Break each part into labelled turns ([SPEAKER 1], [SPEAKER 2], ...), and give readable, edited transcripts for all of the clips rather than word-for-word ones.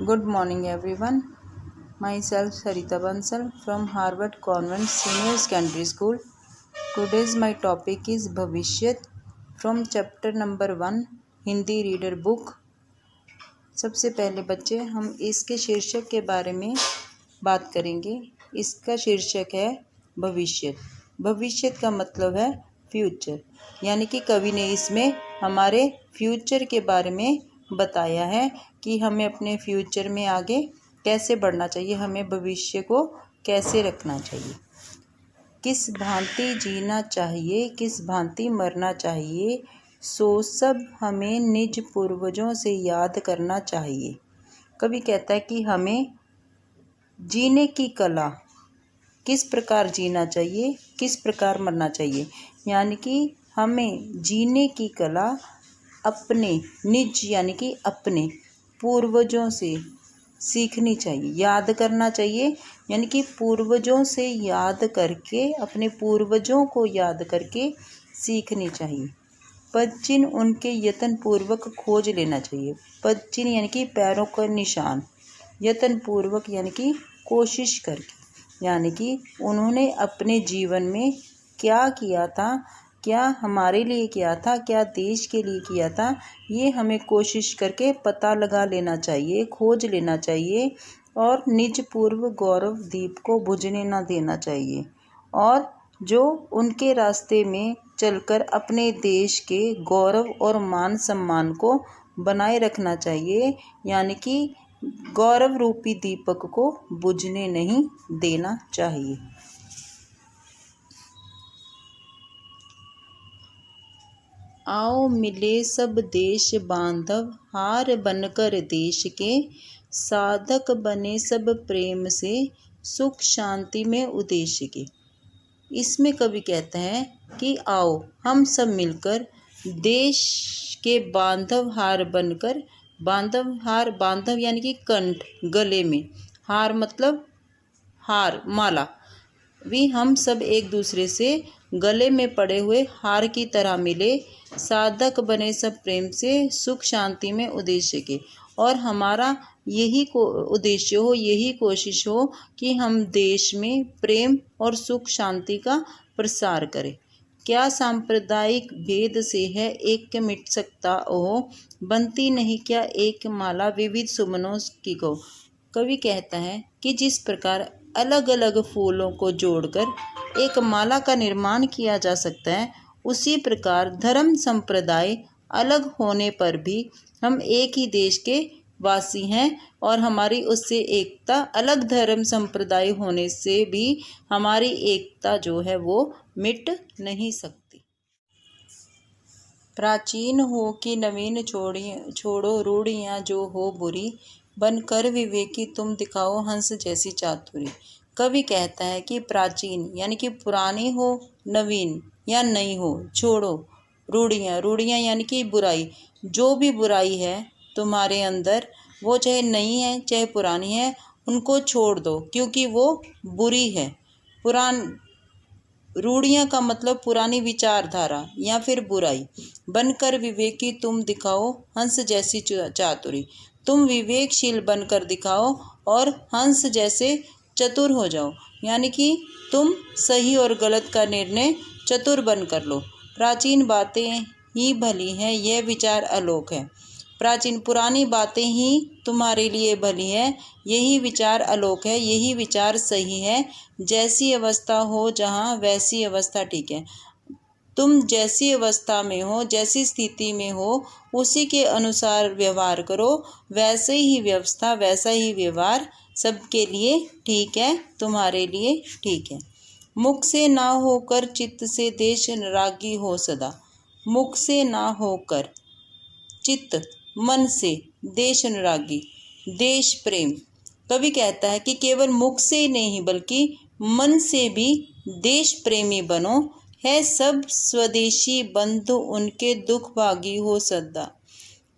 [SPEAKER 1] Good morning, everyone. Myself Sarita Bansal from Harvard Convent Senior Secondary School. Today's my topic is Bhavishyat from chapter number 1 Hindi reader book. सबसे पहले बच्चे हम इसके शीर्षक के बारे में बात करेंगे। इसका शीर्षक है भविष्य। भविष्य का मतलब है फ्यूचर, यानी कि कवि ने इसमें हमारे फ्यूचर के बारे में बताया है कि हमें अपने फ्यूचर में आगे कैसे बढ़ना चाहिए, हमें भविष्य को कैसे रखना चाहिए, किस भांति जीना चाहिए, किस भांति मरना चाहिए, सो सब हमें निज पूर्वजों से याद करना चाहिए। कवि कहता है कि हमें जीने की कला, किस प्रकार जीना चाहिए, किस प्रकार मरना चाहिए, यानी कि हमें जीने की कला अपने निज यानी कि अपने पूर्वजों से सीखनी चाहिए, याद करना चाहिए, यानी कि पूर्वजों से याद करके, अपने पूर्वजों को याद करके सीखनी चाहिए। पदचिन्ह उनके यत्न पूर्वक खोज लेना चाहिए। पदचिन्ह यानी कि पैरों का निशान, यत्न पूर्वक यानी कि कोशिश करके, यानी कि उन्होंने अपने जीवन में क्या किया था, क्या हमारे लिए किया था, क्या देश के लिए किया था, ये हमें कोशिश करके पता लगा लेना चाहिए, खोज लेना चाहिए और निज पूर्व गौरव दीप को बुझने ना देना चाहिए। और जो उनके रास्ते में चलकर अपने देश के गौरव और मान सम्मान को बनाए रखना चाहिए, यानी कि गौरव रूपी दीपक को बुझने नहीं देना चाहिए। आओ मिले सब देश बांधव, हार बनकर देश के, साधक बने सब प्रेम से, सुख शांति में उद्देश्य के। इसमें कवि कहते हैं कि आओ हम सब मिलकर देश के बांधव हार बनकर, बांधव हार, बांधव यानी कि कंठ, गले में, हार मतलब हार, माला, भी हम सब एक दूसरे से गले में पड़े हुए हार की तरह मिले, साधक बने सब प्रेम से, सुख शांति में उद्देश्य के। और हमारा यही उद्देश्य हो, यही कोशिश हो कि हम देश में प्रेम और सुख शांति का प्रसार करें। क्या सांप्रदायिक भेद से है एक मिट सकता हो, बनती नहीं क्या एक माला विविध सुमनों की को। कवि कहता है कि जिस प्रकार अलग अलग फूलों को जोड़कर एक माला का निर्माण किया जा सकता है, उसी प्रकार धर्म संप्रदाय अलग होने पर भी हम एक ही देश के वासी हैं और हमारी उससे एकता, अलग धर्म संप्रदाय होने से भी हमारी एकता जो है वो मिट नहीं सकती। प्राचीन हो कि नवीन छोड़ो रूढ़ियाँ जो हो बुरी, बनकर विवेकी तुम दिखाओ हंस जैसी चातुरी। कवि कहता है कि प्राचीन यानी कि पुरानी हो, नवीन या नई हो, छोड़ो रूढ़ियाँ, रूढ़ियाँ यानी कि बुराई, जो भी बुराई है तुम्हारे अंदर, वो चाहे नई है चाहे पुरानी है, उनको छोड़ दो क्योंकि वो बुरी है। रूढ़ियाँ का मतलब पुरानी विचारधारा या फिर बुराई। बनकर विवेकी तुम दिखाओ हंस जैसी चातुरी, तुम विवेकशील बनकर दिखाओ और हंस जैसे चतुर हो जाओ, यानी कि तुम सही और गलत का निर्णय चतुर बनकर लो। प्राचीन बातें ही भली हैं, यह विचार अलोक है। प्राचीन पुरानी बातें ही तुम्हारे लिए भली है, यही विचार अलोक है, यही विचार सही है। जैसी अवस्था हो जहाँ वैसी अवस्था ठीक है। तुम जैसी अवस्था में हो, जैसी स्थिति में हो, उसी के अनुसार व्यवहार करो, वैसे ही व्यवस्था, वैसा ही व्यवहार सबके लिए ठीक है, तुम्हारे लिए ठीक है। मुख से ना होकर चित्त से देश अनुरागी हो सदा। मुख से ना होकर चित्त, मन से, देश अनुरागी, देश प्रेम। कवि कहता है कि केवल मुख से ही नहीं बल्कि मन से भी देश प्रेमी बनो, है सब स्वदेशी बंधु उनके दुख भागी हो सदा।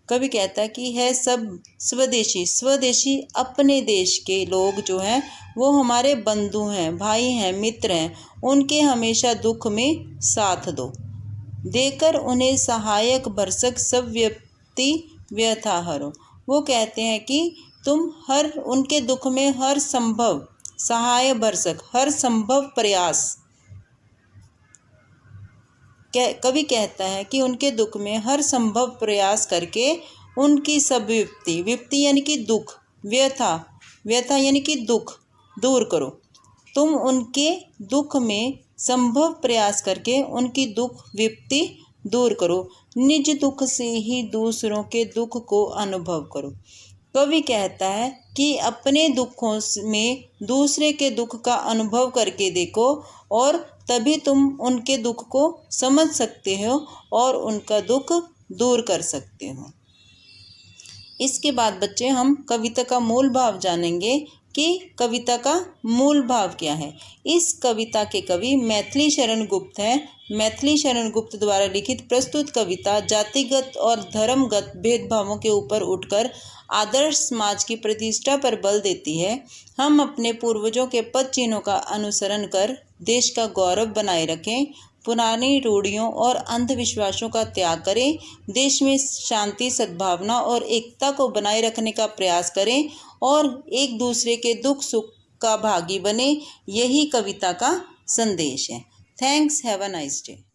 [SPEAKER 1] कवि कहता है कि है सब स्वदेशी, स्वदेशी अपने देश के लोग जो हैं वो हमारे बंधु हैं, भाई हैं, मित्र हैं, उनके हमेशा दुख में साथ दो, देकर उन्हें सहायक भरसक सब व्यक्ति व्यथा हरो। वो कहते हैं कि तुम उनके दुख में हर संभव सहाय भरसक, हर संभव प्रयास, कवि कहता है कि उनके दुख में हर संभव प्रयास करके उनकी सब विपत्ति यानी कि दुख, व्यथा यानी कि दुख दूर करो। तुम उनके दुख में संभव प्रयास करके उनकी दुख विपत्ति दूर करो। निज दुख से ही दूसरों के दुख को अनुभव करो। कवि कहता है कि अपने दुखों में दूसरे के दुख का अनुभव करके देखो और तभी तुम उनके दुख को समझ सकते हो और उनका दुख दूर कर सकते हो। इसके बाद बच्चे हम कविता का मूल भाव जानेंगे कि कविता का मूल भाव क्या है। इस कविता के कवि मैथिली शरण गुप्त हैं। मैथिली शरण गुप्त द्वारा लिखित प्रस्तुत कविता जातिगत और धर्मगत भेदभावों के ऊपर उठकर आदर्श समाज की प्रतिष्ठा पर बल देती है। हम अपने पूर्वजों के पद चिन्हों का अनुसरण कर देश का गौरव बनाए रखें, पुरानी रूढ़ियों और अंधविश्वासों का त्याग करें, देश में शांति, सद्भावना और एकता को बनाए रखने का प्रयास करें और एक दूसरे के दुख सुख का भागी बने। यही कविता का संदेश है। Thanks, have a nice day.